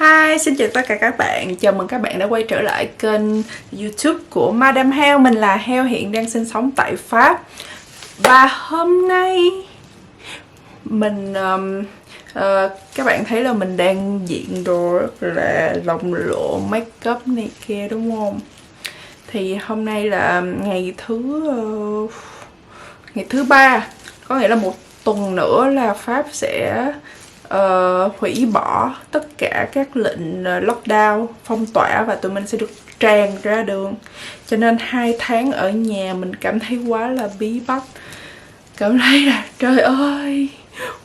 Hi, xin chào tất cả các bạn. Chào mừng các bạn đã quay trở lại kênh YouTube của Madame Heo. Mình là Heo, hiện đang sinh sống tại Pháp. Và hôm nay mình các bạn thấy là mình đang diện đồ rất là lồng lộ, make up này kia đúng không? Thì hôm nay là ngày thứ ba, có nghĩa là một tuần nữa là Pháp sẽ hủy bỏ tất cả các lệnh lockdown, phong tỏa và tụi mình sẽ được tràn ra đường. Cho nên 2 tháng ở nhà mình cảm thấy quá là bí bách. Cảm thấy là trời ơi,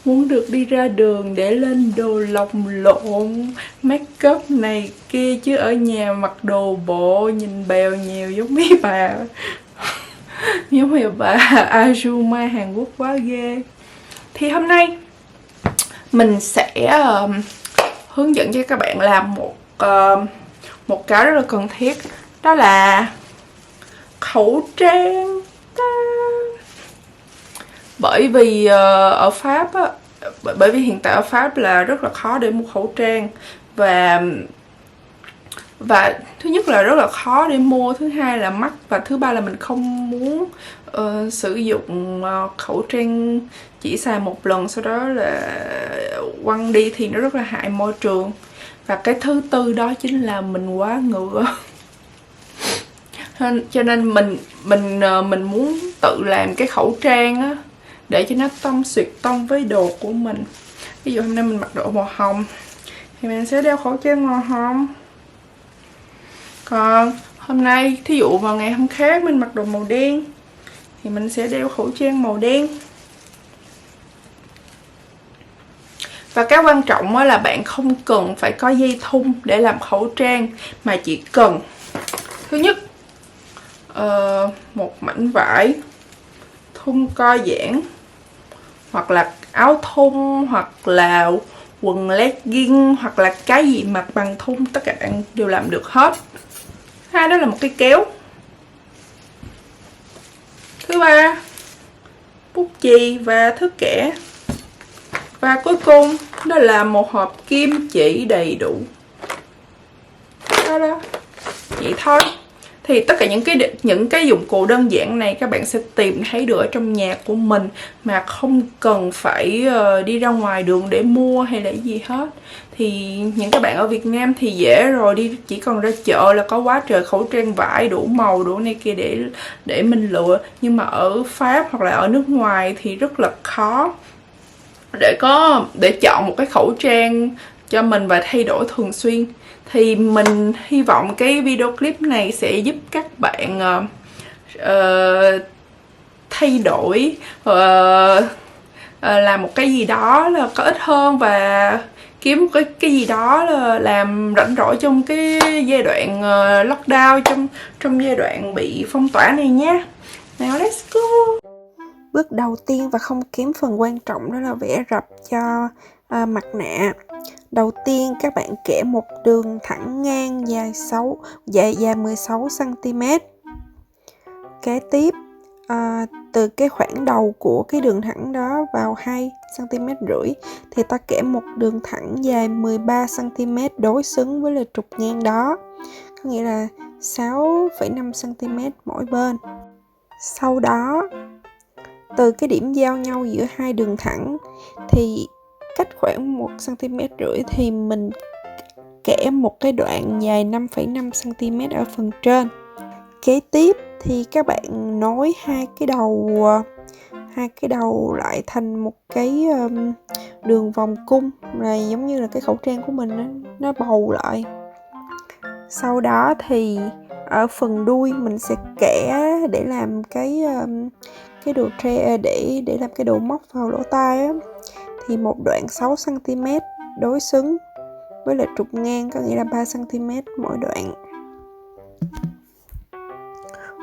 muốn được đi ra đường để lên đồ lồng lộn, make up này kia, chứ ở nhà mặc đồ bộ nhìn bèo nhiều giống mấy bà giống như bà Azuma Hàn Quốc quá ghê. Thì hôm nay mình sẽ hướng dẫn cho các bạn làm một cái rất là cần thiết, đó là khẩu trang. Bởi vì ở Pháp á, bởi vì hiện tại ở Pháp là rất là khó để mua khẩu trang, và thứ nhất là rất là khó để mua, thứ hai là mắc, và thứ ba là mình không muốn sử dụng khẩu trang chỉ xài một lần sau đó là quăng đi thì nó rất là hại môi trường. Và cái thứ tư đó chính là mình quá ngựa. Cho nên mình muốn tự làm cái khẩu trang á, để cho nó tông với đồ của mình. Ví dụ hôm nay mình mặc đồ màu hồng thì mình sẽ đeo khẩu trang màu hồng. Còn hôm nay, thí dụ vào ngày hôm khác mình mặc đồ màu đen thì mình sẽ đeo khẩu trang màu đen. Và cái quan trọng là bạn không cần phải có dây thun để làm khẩu trang, mà chỉ cần thứ nhất một mảnh vải thun co giãn, hoặc là áo thun, hoặc là quần legging, hoặc là cái gì mặc bằng thun, tất cả bạn đều làm được hết. Hai đó là một cái kéo. Thứ ba, bút chì và thước kẻ. Và cuối cùng đó là một hộp kim chỉ đầy đủ. Đó, vậy thôi. Thì tất cả những cái dụng cụ đơn giản này các bạn sẽ tìm thấy được ở trong nhà của mình, mà không cần phải đi ra ngoài đường để mua hay là gì hết. Thì những các bạn ở Việt Nam thì dễ rồi, chỉ cần ra chợ là có quá trời khẩu trang vải đủ màu đủ này kia để mình lựa. Nhưng mà ở Pháp hoặc là ở nước ngoài thì rất là khó để chọn một cái khẩu trang cho mình và thay đổi thường xuyên. Thì mình hy vọng cái video clip này sẽ giúp các bạn thay đổi, làm một cái gì đó là có ích hơn, và kiếm một cái gì đó là làm rảnh rỗi trong cái giai đoạn lockdown, trong giai đoạn bị phong tỏa này nhé. Nào let's go. Bước đầu tiên và không kém phần quan trọng đó là vẽ rập cho mặt nạ. Đầu tiên các bạn kẻ một đường thẳng ngang dài 16 cm. Kế tiếp từ cái khoảng đầu của cái đường thẳng đó vào 2 cm rưỡi thì ta kẻ một đường thẳng dài 13 cm đối xứng với là trục ngang đó, có nghĩa là 6,5 cm mỗi bên. Sau đó từ cái điểm giao nhau giữa hai đường thẳng thì cách khoảng 1 cm rưỡi thì mình kẻ một cái đoạn dài 5,5 cm ở phần trên. Kế tiếp thì các bạn nối hai cái đầu lại thành một cái đường vòng cung này, giống như là cái khẩu trang của mình nó bầu lại. Sau đó thì ở phần đuôi mình sẽ kẻ để làm cái đồ để làm cái đồ móc vào lỗ tai á, thì một đoạn 6 cm đối xứng với là trục ngang, có nghĩa là 3 cm mỗi đoạn.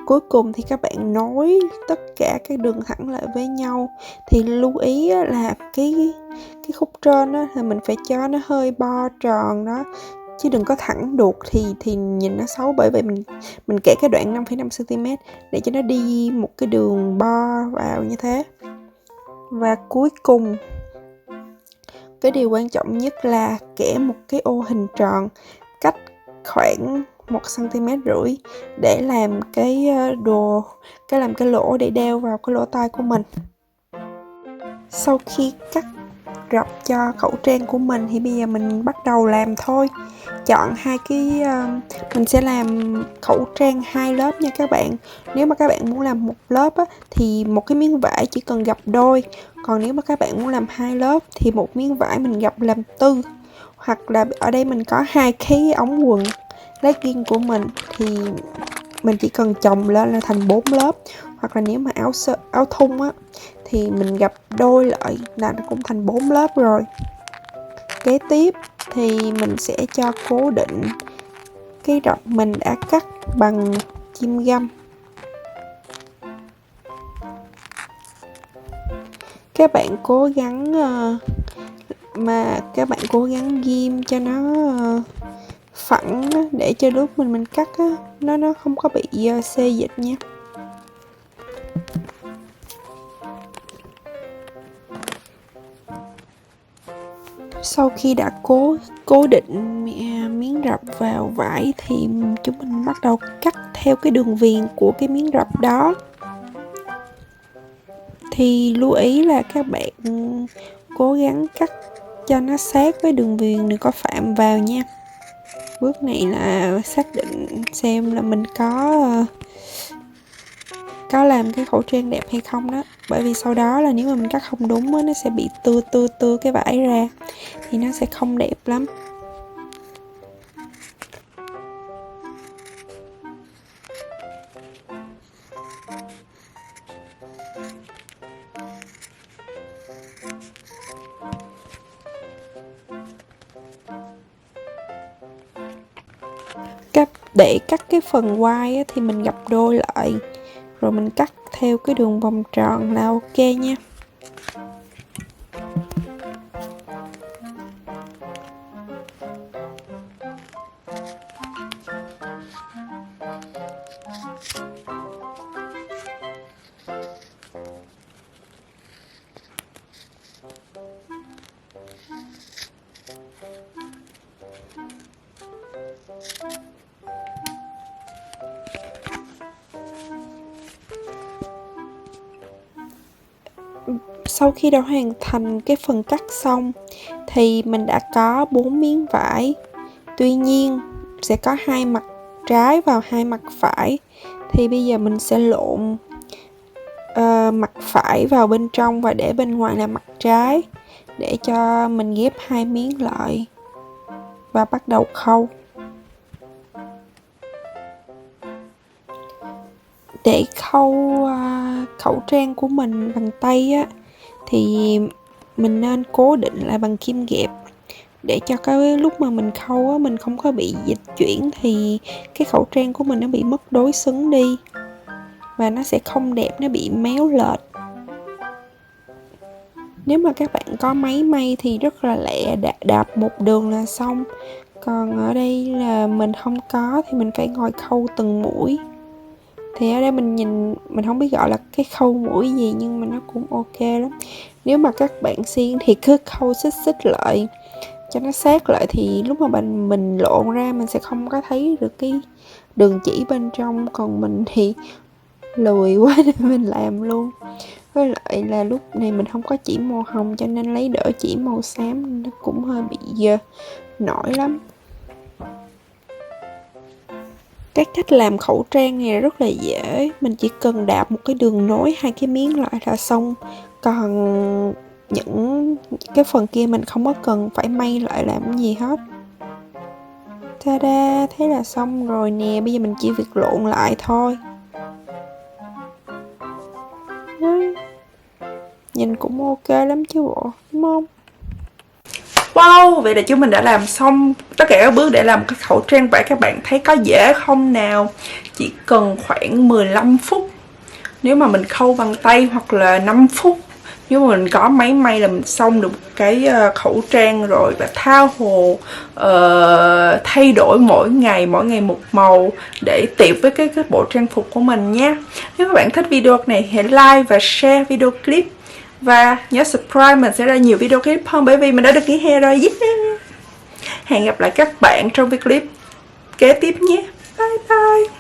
Cuối cùng thì các bạn nối tất cả các đường thẳng lại với nhau. Thì lưu ý là cái khúc trên đó, thì mình phải cho nó hơi bo tròn đó, chứ đừng có thẳng đuột thì nhìn nó xấu. Bởi vậy mình kẻ cái đoạn 5,5 cm để cho nó đi một cái đường bo vào như thế. Và cuối cùng cái điều quan trọng nhất là kẻ một cái ô hình tròn cách khoảng 1,5 cm để làm cái làm cái lỗ để đeo vào cái lỗ tai của mình. Sau khi cắt rọc cho khẩu trang của mình thì bây giờ mình bắt đầu làm thôi. Chọn hai cái mình sẽ làm khẩu trang 2 lớp nha các bạn. Nếu mà các bạn muốn làm một lớp á, thì một cái miếng vải chỉ cần gập đôi, còn nếu mà các bạn muốn làm 2 lớp thì một miếng vải mình gập làm 4, hoặc là ở đây mình có 2 cái ống quần legging của mình thì mình chỉ cần chồng lên là thành 4 lớp, hoặc là nếu mà áo thun á thì mình gập đôi lại là nó cũng thành 4 lớp rồi. Kế tiếp thì mình sẽ cho cố định cái rọc mình đã cắt bằng chim găm. Các bạn cố gắng ghim cho nó phẳng để cho lúc mình cắt nó không có bị xê dịch nha. Sau khi đã cố định miếng rập vào vải thì chúng mình bắt đầu cắt theo cái đường viền của cái miếng rập đó. Thì lưu ý là các bạn cố gắng cắt cho nó sát với đường viền, đừng có phạm vào nha. Bước này là xác định xem là mình có làm cái khẩu trang đẹp hay không đó. Bởi vì sau đó là nếu mà mình cắt không đúng á, nó sẽ bị tưa cái vải ra thì nó sẽ không đẹp lắm. Để cắt cái phần quai á, thì mình gập đôi lại rồi mình cắt theo cái đường vòng tròn là ok nha. Sau khi đã hoàn thành cái phần cắt xong thì mình đã có 4 miếng vải. Tuy nhiên sẽ có 2 mặt trái vào 2 mặt phải. Thì bây giờ mình sẽ lộn mặt phải vào bên trong và để bên ngoài là mặt trái để cho mình ghép 2 miếng lại và bắt đầu khâu. Để khâu khẩu trang của mình bằng tay á thì mình nên cố định lại bằng kim ghẹp để cho cái lúc mà mình khâu á, mình không có bị dịch chuyển thì cái khẩu trang của mình nó bị mất đối xứng đi và nó sẽ không đẹp, nó bị méo lệch. Nếu mà các bạn có máy may thì rất là lẹ, đạp một đường là xong. Còn ở đây là mình không có thì mình phải ngồi khâu từng mũi. Thì ở đây mình nhìn, mình không biết gọi là cái khâu mũi gì nhưng mà nó cũng ok lắm. Nếu mà các bạn xiên thì cứ khâu xích lại cho nó sát lại, thì lúc mà mình lộn ra mình sẽ không có thấy được cái đường chỉ bên trong. Còn mình thì lười quá nên mình làm luôn. Với lại là lúc này mình không có chỉ màu hồng cho nên lấy đỡ chỉ màu xám, nó cũng hơi bị nổi lắm. Cái cách làm khẩu trang này rất là dễ, mình chỉ cần đạp một cái đường nối 2 cái miếng lại là xong. Còn những cái phần kia mình không có cần phải may lại làm cái gì hết. Ta-da, thế là xong rồi nè, bây giờ mình chỉ việc lộn lại thôi. Nhìn cũng ok lắm chứ bộ, đúng không? Wow, vậy là chúng mình đã làm xong tất cả các bước để làm cái khẩu trang vải. Các bạn thấy có dễ không nào? Chỉ cần khoảng 15 phút nếu mà mình khâu bằng tay, hoặc là 5 phút nếu mà mình có máy may là mình xong được cái khẩu trang rồi. Và tha hồ thay đổi mỗi ngày một màu để tiệp với cái bộ trang phục của mình nhé. Nếu các bạn thích video này hãy like và share video clip Và nhớ subscribe, mình sẽ ra nhiều video clip hơn bởi vì mình đã được nghỉ hè rồi. Hẹn gặp lại các bạn trong video clip kế tiếp nhé. Bye bye.